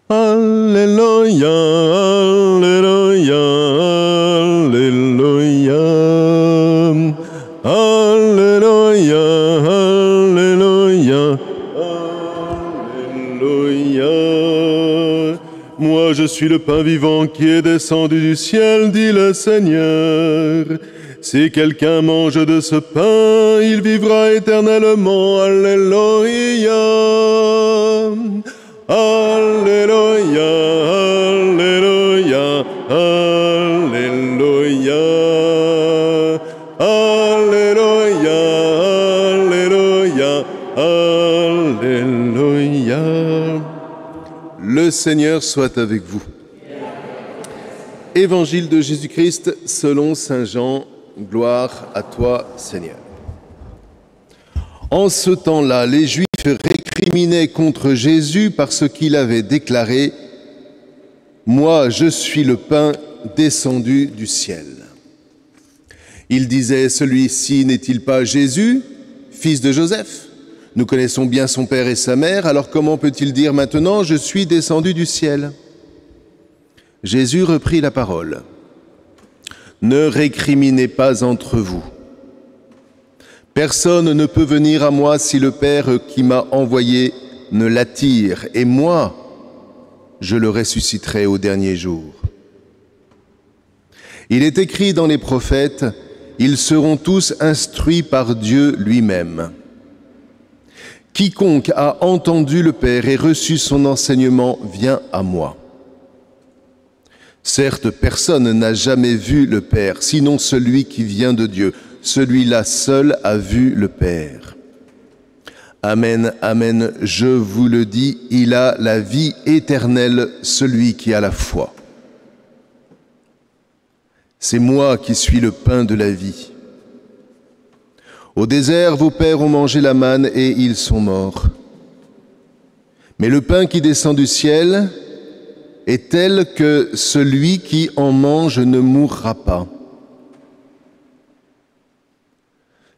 Alléluia, Alléluia, Alléluia, Alléluia, Alléluia, Alléluia. Moi je suis le pain vivant qui est descendu du ciel, dit le Seigneur. Si quelqu'un mange de ce pain, il vivra éternellement. Alléluia. Alléluia, Alléluia, Alléluia, Alléluia, Alléluia, Alléluia. Le Seigneur soit avec vous. Évangile de Jésus-Christ selon saint Jean. Gloire à toi, Seigneur. En ce temps-là, les Juifs récriminaient contre Jésus parce qu'il avait déclaré « Moi, je suis le pain descendu du ciel ». Il disait « Celui-ci n'est-il pas Jésus, fils de Joseph ? Nous connaissons bien son père et sa mère, alors comment peut-il dire maintenant « Je suis descendu du ciel » ? Jésus reprit la parole. Ne récriminez pas entre vous. Personne ne peut venir à moi si le Père qui m'a envoyé ne l'attire, et moi, je le ressusciterai au dernier jour. Il est écrit dans les prophètes, ils seront tous instruits par Dieu lui-même. Quiconque a entendu le Père et reçu son enseignement vient à moi. Certes, personne n'a jamais vu le Père, sinon celui qui vient de Dieu. Celui-là seul a vu le Père. Amen, amen, je vous le dis, il a la vie éternelle, celui qui a la foi. C'est moi qui suis le pain de la vie. Au désert, vos pères ont mangé la manne et ils sont morts. Mais le pain qui descend du ciel est tel que celui qui en mange ne mourra pas.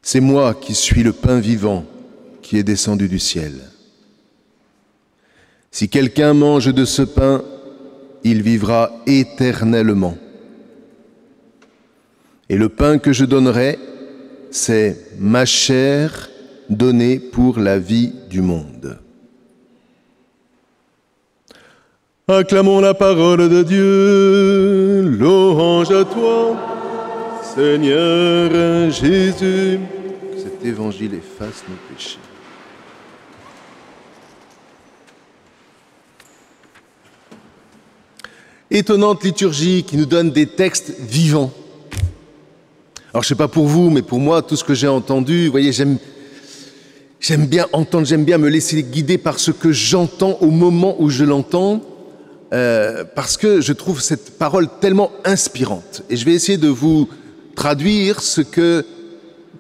C'est moi qui suis le pain vivant qui est descendu du ciel. Si quelqu'un mange de ce pain, il vivra éternellement. Et le pain que je donnerai, c'est ma chair donnée pour la vie du monde. Acclamons la parole de Dieu, louange à toi, Seigneur Jésus. Que cet évangile efface nos péchés. Étonnante liturgie qui nous donne des textes vivants. Alors je ne sais pas pour vous, mais pour moi, tout ce que j'ai entendu, vous voyez, j'aime bien entendre, j'aime bien me laisser guider par ce que j'entends au moment où je l'entends. Parce que je trouve cette parole tellement inspirante. Et je vais essayer de vous traduire ce que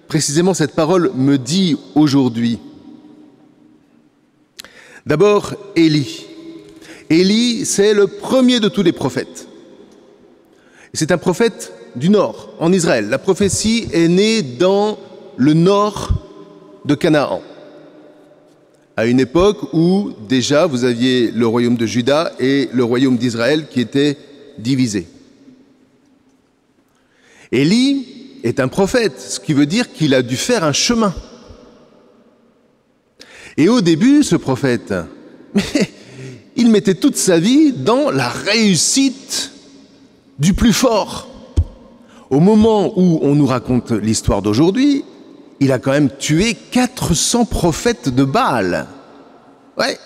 précisément cette parole me dit aujourd'hui. D'abord, Élie. Élie, c'est le premier de tous les prophètes. C'est un prophète du nord, en Israël. La prophétie est née dans le nord de Canaan, à une époque où déjà vous aviez le royaume de Juda et le royaume d'Israël qui étaient divisés. Élie est un prophète, ce qui veut dire qu'il a dû faire un chemin. Et au début, ce prophète, il mettait toute sa vie dans la réussite du plus fort. Au moment où on nous raconte l'histoire d'aujourd'hui, il a quand même tué 400 prophètes de Baal. Ouais,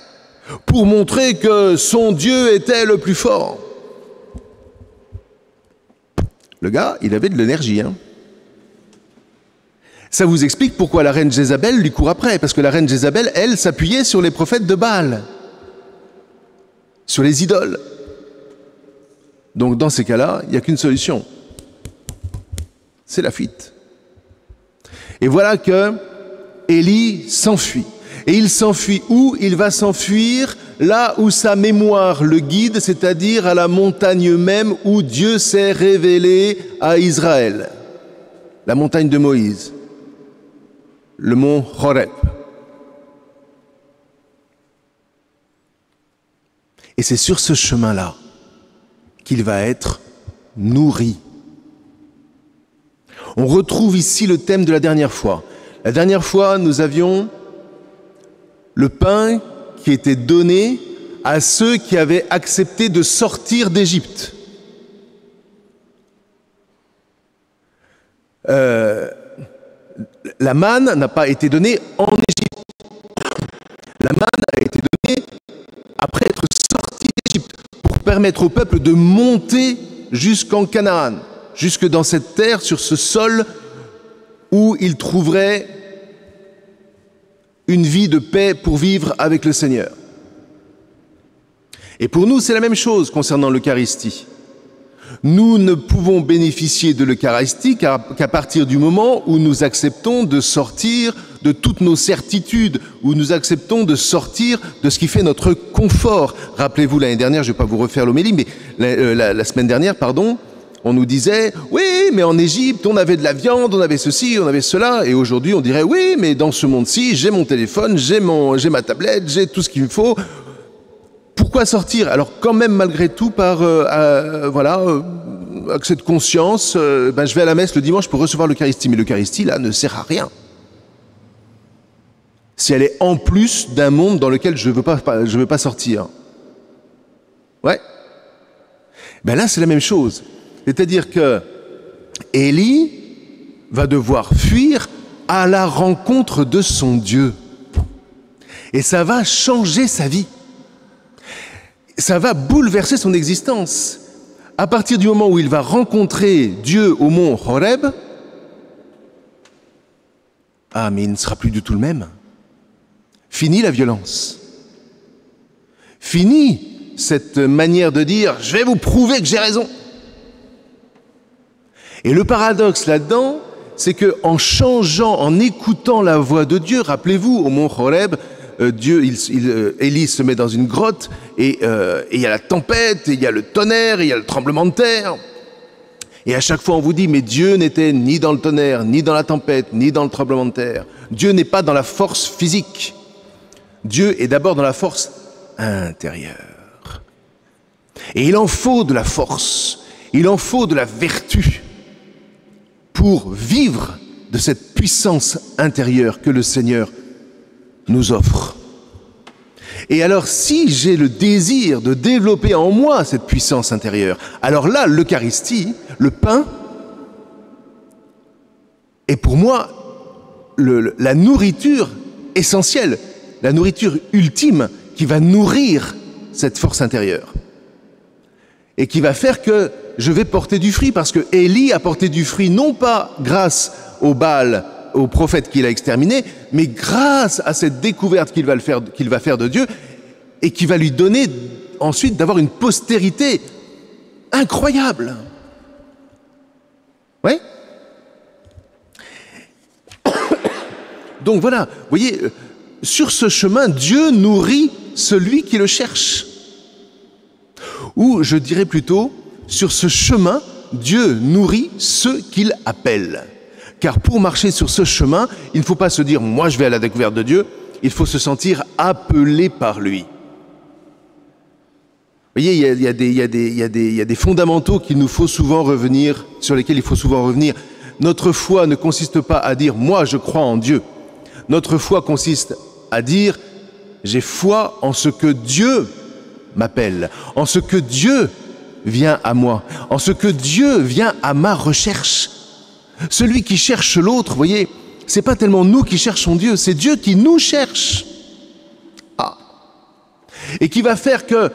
pour montrer que son Dieu était le plus fort. Le gars, il avait de l'énergie. Ça vous explique pourquoi la reine Jézabel lui court après. Parce que la reine Jézabel, elle, s'appuyait sur les prophètes de Baal. Sur les idoles. Donc dans ces cas-là, il n'y a qu'une solution. C'est la fuite. Et voilà que Élie s'enfuit. Et il s'enfuit où? Il va s'enfuir là où sa mémoire le guide, c'est-à-dire à la montagne même où Dieu s'est révélé à Israël. La montagne de Moïse, le mont Horeb. Et c'est sur ce chemin-là qu'il va être nourri. On retrouve ici le thème de la dernière fois. La dernière fois, nous avions le pain qui était donné à ceux qui avaient accepté de sortir d'Égypte. La manne n'a pas été donnée en Égypte. La manne a été donnée après être sorti d'Égypte pour permettre au peuple de monter jusqu'en Canaan, jusque dans cette terre, sur ce sol où il trouverait une vie de paix pour vivre avec le Seigneur. Et pour nous, c'est la même chose concernant l'Eucharistie. Nous ne pouvons bénéficier de l'Eucharistie qu'à partir du moment où nous acceptons de sortir de toutes nos certitudes, où nous acceptons de sortir de ce qui fait notre confort. Rappelez-vous, l'année dernière, je ne vais pas vous refaire l'homélie, mais la semaine dernière, pardon, on nous disait « Oui, mais en Égypte, on avait de la viande, on avait ceci, on avait cela. » Et aujourd'hui, on dirait « Oui, mais dans ce monde-ci, j'ai mon téléphone, j'ai ma tablette, j'ai tout ce qu'il me faut. » Pourquoi sortir? Alors quand même, malgré tout, avec cette conscience, je vais à la messe le dimanche pour recevoir l'Eucharistie. Mais l'Eucharistie, là, ne sert à rien. Si elle est en plus d'un monde dans lequel je veux pas sortir. Ouais. Là, c'est la même chose. C'est-à-dire que Élie va devoir fuir à la rencontre de son Dieu. Et ça va changer sa vie. Ça va bouleverser son existence. À partir du moment où il va rencontrer Dieu au mont Horeb, mais il ne sera plus du tout le même. Fini la violence. Fini cette manière de dire « je vais vous prouver que j'ai raison ». Et le paradoxe là-dedans, c'est qu'en changeant, en écoutant la voix de Dieu, rappelez-vous, au mont Horeb, Élie se met dans une grotte et il y a la tempête, et il y a le tonnerre, et il y a le tremblement de terre. Et à chaque fois on vous dit, mais Dieu n'était ni dans le tonnerre, ni dans la tempête, ni dans le tremblement de terre. Dieu n'est pas dans la force physique. Dieu est d'abord dans la force intérieure. Et il en faut de la force, il en faut de la vertu pour vivre de cette puissance intérieure que le Seigneur nous offre. Et alors, si j'ai le désir de développer en moi cette puissance intérieure, alors là, l'Eucharistie, le pain, est pour moi la nourriture essentielle, la nourriture ultime qui va nourrir cette force intérieure. Et qui va faire que je vais porter du fruit, parce que Élie a porté du fruit non pas grâce au Baal, au prophète qu'il a exterminé, mais grâce à cette découverte qu'il va faire de Dieu et qui va lui donner ensuite d'avoir une postérité incroyable. Oui. Donc voilà, vous voyez, sur ce chemin, Dieu nourrit celui qui le cherche. Ou je dirais plutôt, sur ce chemin, Dieu nourrit ceux qu'il appelle. Car pour marcher sur ce chemin, il ne faut pas se dire « moi je vais à la découverte de Dieu », il faut se sentir appelé par lui. Vous voyez, il y a des fondamentaux qu'il nous faut souvent revenir, sur lesquels il faut souvent revenir. Notre foi ne consiste pas à dire « moi je crois en Dieu ». Notre foi consiste à dire « j'ai foi en ce que Dieu m'appelle, en ce que Dieu vient à moi, en ce que Dieu vient à ma recherche ». Celui qui cherche l'autre, vous voyez, c'est pas tellement nous qui cherchons Dieu, c'est Dieu qui nous cherche. Et qui va faire que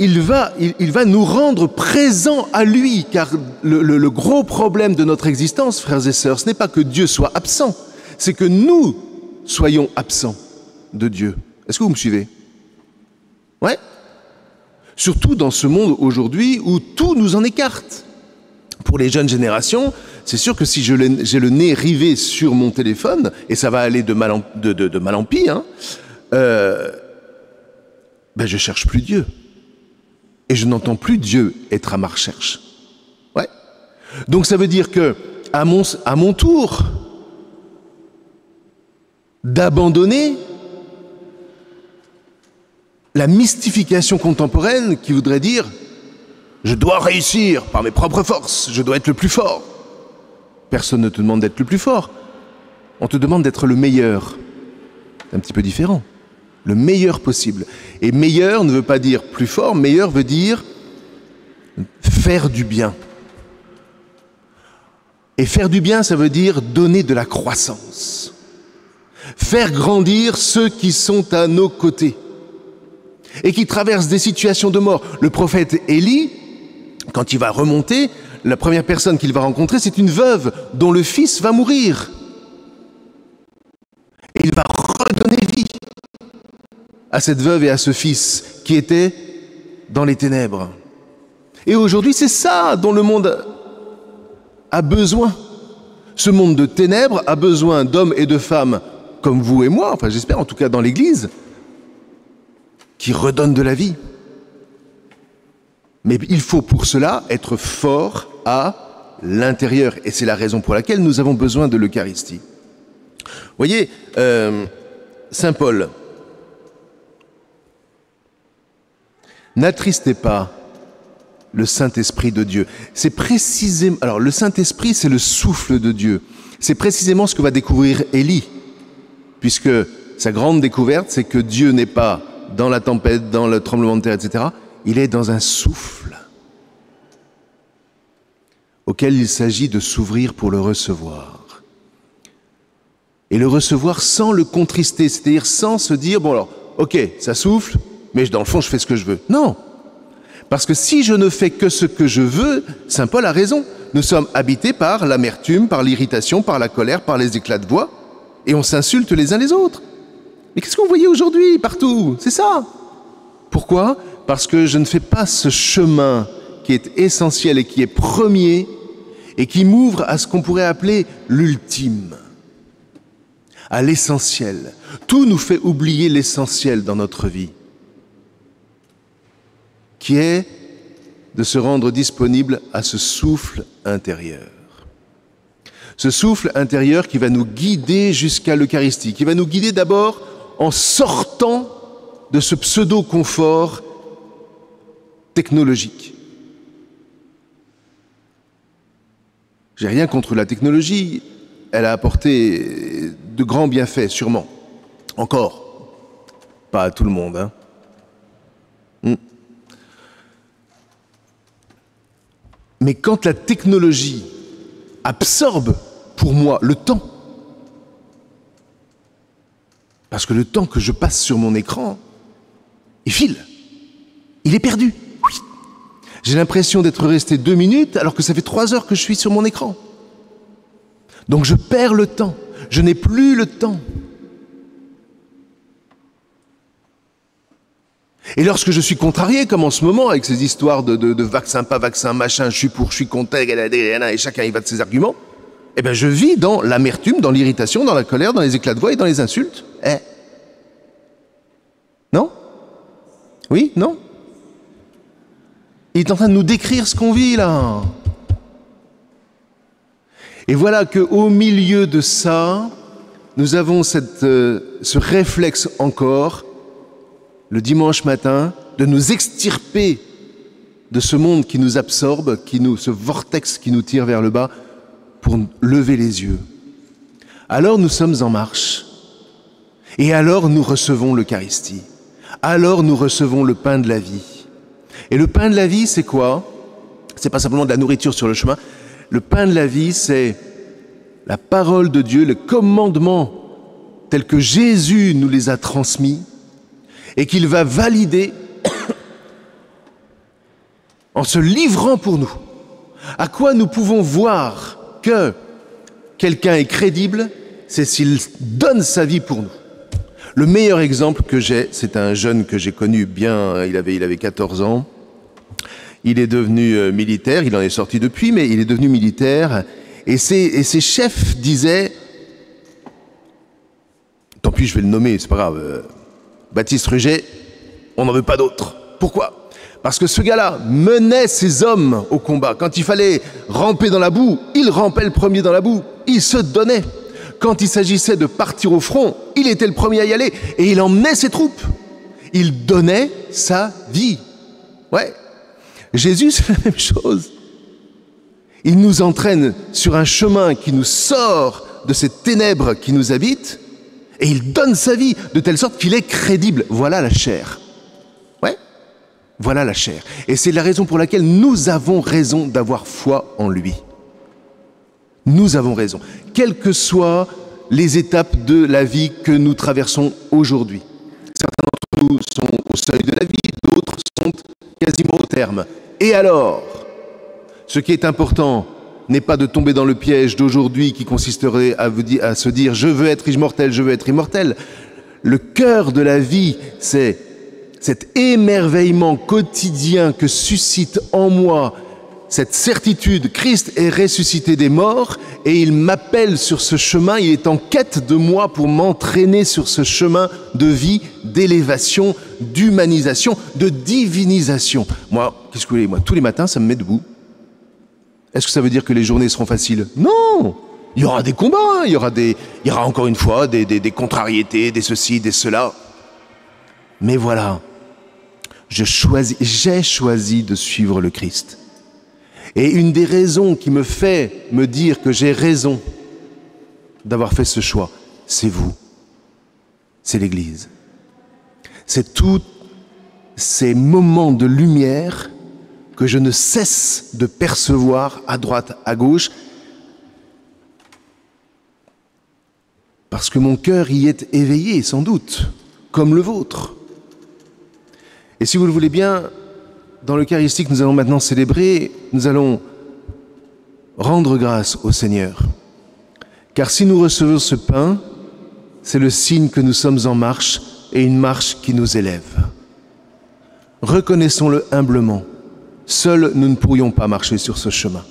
il va nous rendre présents à lui, car le gros problème de notre existence, frères et sœurs, ce n'est pas que Dieu soit absent, c'est que nous soyons absents de Dieu. Est-ce que vous me suivez? Ouais. Surtout dans ce monde aujourd'hui où tout nous en écarte. Pour les jeunes générations, c'est sûr que si j'ai le nez rivé sur mon téléphone, et ça va aller de mal en pis, je cherche plus Dieu. Et je n'entends plus Dieu être à ma recherche. Ouais. Donc ça veut dire que, à mon tour, d'abandonner la mystification contemporaine qui voudrait dire « je dois réussir par mes propres forces, je dois être le plus fort ». Personne ne te demande d'être le plus fort, on te demande d'être le meilleur. C'est un petit peu différent, le meilleur possible. Et meilleur ne veut pas dire plus fort, meilleur veut dire faire du bien. Et faire du bien, ça veut dire donner de la croissance. Faire grandir ceux qui sont à nos côtés et qui traversent des situations de mort. Le prophète Élie, quand il va remonter, la première personne qu'il va rencontrer, c'est une veuve dont le fils va mourir. Et il va redonner vie à cette veuve et à ce fils qui étaient dans les ténèbres. Et aujourd'hui, c'est ça dont le monde a besoin. Ce monde de ténèbres a besoin d'hommes et de femmes comme vous et moi, enfin j'espère en tout cas dans l'Église, qui redonnent de la vie. Mais il faut pour cela être fort à l'intérieur. Et c'est la raison pour laquelle nous avons besoin de l'Eucharistie. Vous voyez, Saint Paul, n'attristez pas le Saint-Esprit de Dieu. C'est précisément... Alors, le Saint-Esprit, c'est le souffle de Dieu. C'est précisément ce que va découvrir Élie, puisque sa grande découverte, c'est que Dieu n'est pas dans la tempête, dans le tremblement de terre, etc. Il est dans un souffle auquel il s'agit de s'ouvrir pour le recevoir. Et le recevoir sans le contrister, c'est-à-dire sans se dire, bon alors, ok, ça souffle, mais dans le fond, je fais ce que je veux. Non. Parce que si je ne fais que ce que je veux, Saint Paul a raison. Nous sommes habités par l'amertume, par l'irritation, par la colère, par les éclats de voix, et on s'insulte les uns les autres. Mais qu'est-ce que vous voyez aujourd'hui, partout? C'est ça. Pourquoi? Parce que je ne fais pas ce chemin qui est essentiel et qui est premier, et qui m'ouvre à ce qu'on pourrait appeler l'ultime, à l'essentiel. Tout nous fait oublier l'essentiel dans notre vie, qui est de se rendre disponible à ce souffle intérieur. Ce souffle intérieur qui va nous guider jusqu'à l'Eucharistie, qui va nous guider d'abord en sortant de ce pseudo-confort technologique. J'ai rien contre la technologie, elle a apporté de grands bienfaits, sûrement. Encore, pas à tout le monde, hein. Mais quand la technologie absorbe pour moi le temps, parce que le temps que je passe sur mon écran, il file, il est perdu. J'ai l'impression d'être resté 2 minutes alors que ça fait 3 heures que je suis sur mon écran. Donc je perds le temps, je n'ai plus le temps. Et lorsque je suis contrarié, comme en ce moment, avec ces histoires de vaccin, pas vaccin, machin, je suis pour, je suis contre, et chacun y va de ses arguments, eh bien je vis dans l'amertume, dans l'irritation, dans la colère, dans les éclats de voix et dans les insultes. Non? Oui? Non? Il est en train de nous décrire ce qu'on vit là. Et voilà qu'au milieu de ça, nous avons ce réflexe encore, le dimanche matin, de nous extirper de ce monde qui nous absorbe, ce vortex qui nous tire vers le bas, pour lever les yeux. Alors nous sommes en marche. Et alors nous recevons l'Eucharistie. Alors nous recevons le pain de la vie. Et le pain de la vie, c'est quoi? C'est pas simplement de la nourriture sur le chemin. Le pain de la vie, c'est la parole de Dieu, le commandement tel que Jésus nous les a transmis et qu'il va valider en se livrant pour nous. À quoi nous pouvons voir que quelqu'un est crédible, c'est s'il donne sa vie pour nous. Le meilleur exemple que j'ai, c'est un jeune que j'ai connu bien, il avait 14 ans. Il est devenu militaire, il en est sorti depuis, mais il est devenu militaire. Et ses chefs disaient, tant pis, je vais le nommer, c'est pas grave, Baptiste Ruget, on n'en veut pas d'autre. Pourquoi? Parce que ce gars-là menait ses hommes au combat. Quand il fallait ramper dans la boue, il rampait le premier dans la boue. Il se donnait. Quand il s'agissait de partir au front, il était le premier à y aller et il emmenait ses troupes. Il donnait sa vie. Ouais. Jésus, c'est la même chose. Il nous entraîne sur un chemin qui nous sort de ces ténèbres qui nous habitent, et il donne sa vie de telle sorte qu'il est crédible. Voilà la chair. Ouais. Voilà la chair. Et c'est la raison pour laquelle nous avons raison d'avoir foi en lui. Nous avons raison. Quelles que soient les étapes de la vie que nous traversons aujourd'hui. Certains d'entre nous sont au seuil de la vie, d'autres sont quasiment au terme. Et alors, ce qui est important n'est pas de tomber dans le piège d'aujourd'hui qui consisterait à se dire « je veux être immortel, je veux être immortel ». Le cœur de la vie, c'est cet émerveillement quotidien que suscite en moi cette certitude, Christ est ressuscité des morts et il m'appelle sur ce chemin, il est en quête de moi pour m'entraîner sur ce chemin de vie, d'élévation, d'humanisation, de divinisation. Moi, qu'est-ce que vous voulez, moi, tous les matins, ça me met debout. Est-ce que ça veut dire que les journées seront faciles? Non! Il y aura des combats, il y aura encore une fois des contrariétés, des ceci, des cela. Mais voilà, j'ai choisi de suivre le Christ. Et une des raisons qui me fait me dire que j'ai raison d'avoir fait ce choix, c'est vous, c'est l'Église. C'est tous ces moments de lumière que je ne cesse de percevoir à droite, à gauche, parce que mon cœur y est éveillé, sans doute, comme le vôtre. Et si vous le voulez bien, dans l'Eucharistie que nous allons maintenant célébrer, nous allons rendre grâce au Seigneur. Car si nous recevons ce pain, c'est le signe que nous sommes en marche et une marche qui nous élève. Reconnaissons-le humblement. Seuls, nous ne pourrions pas marcher sur ce chemin.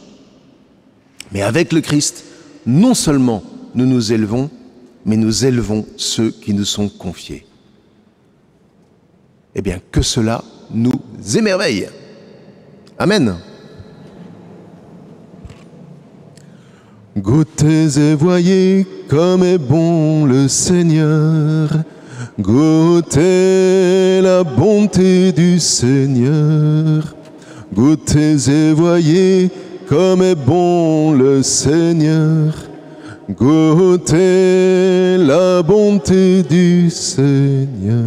Mais avec le Christ, non seulement nous nous élevons, mais nous élevons ceux qui nous sont confiés. Eh bien, que cela nous émerveille. Amen. Goûtez et voyez comme est bon le Seigneur. Goûtez la bonté du Seigneur. Goûtez et voyez comme est bon le Seigneur. Goûtez la bonté du Seigneur.